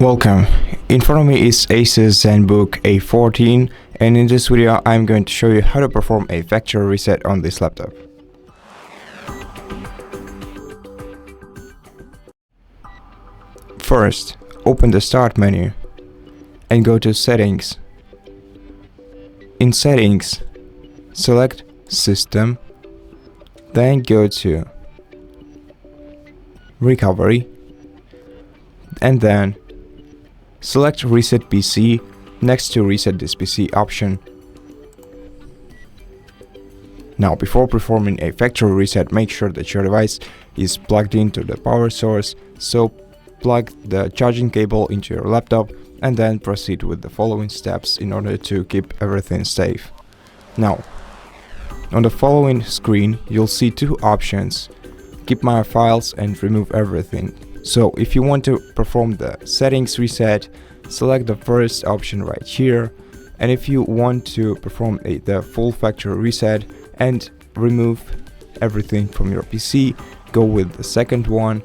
Welcome. In front of me is ASUS ZenBook A14, and in this video I'm going to show you how to perform a factory reset on this laptop. First, open the Start menu and go to Settings. In Settings, select System, then go to Recovery, and then select Reset PC next to Reset this PC option. Now, before performing a factory reset, make sure that your device is plugged into the power source, so plug the charging cable into your laptop and then proceed with the following steps in order to keep everything safe. Now, on the following screen you'll see two options: keep my files and remove everything. So if you want to perform the settings reset, select the first option right here, and if you want to perform the full factory reset and remove everything from your PC, go with the second one.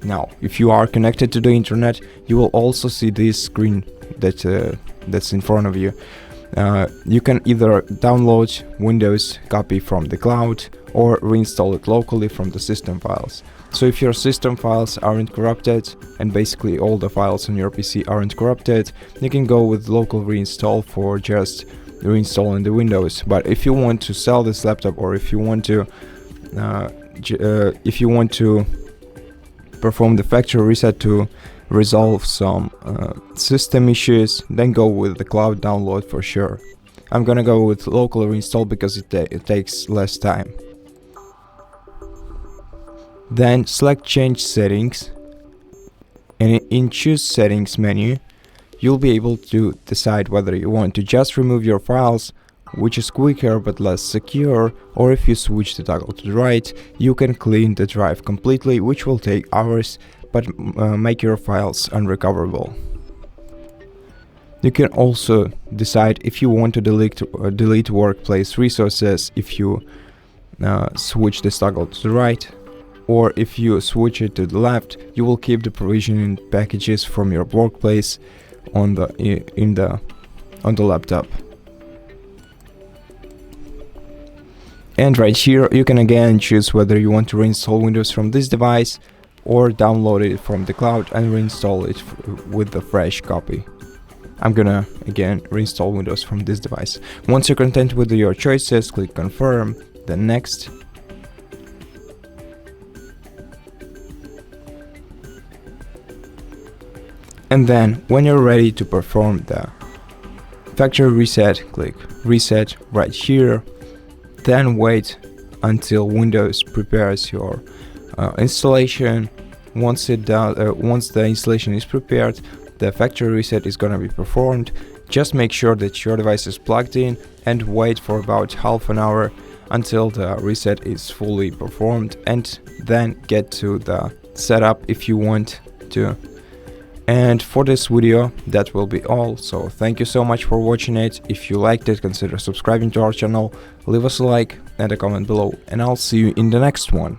Now, if you are connected to the internet, you will also see this screen that's in front of you. You can either download Windows copy from the cloud or reinstall it locally from the system files. So if your system files aren't corrupted, and basically all the files on your PC aren't corrupted, you can go with local reinstall for just reinstalling the Windows. But if you want to sell this laptop, or if you want to perform the factory reset to resolve some system issues, then go with the cloud download for sure. I'm gonna go with local reinstall because it takes less time. Then select Change Settings, and in Choose Settings menu you'll be able to decide whether you want to just remove your files, which is quicker but less secure, or if you switch the toggle to the right, you can clean the drive completely, which will take hours but make your files unrecoverable. You can also decide if you want to delete workplace resources if you switch this toggle to the right, or if you switch it to the left, you will keep the provisioning packages from your workplace on the laptop. And right here you can again choose whether you want to reinstall Windows from this device or download it from the cloud and reinstall it with the fresh copy. I'm gonna again reinstall Windows from this device. Once you're content with your choices, click Confirm, then Next. And then when you're ready to perform the factory reset, click Reset right here. Then wait until Windows prepares your installation. Once the installation is prepared, the factory reset is gonna be performed. Just make sure that your device is plugged in and wait for about half an hour until the reset is fully performed, and then get to the setup if you want to. And for this video, that will be all. So thank you so much for watching it. If you liked it, consider subscribing to our channel, leave us a like and a comment below, and I'll see you in the next one.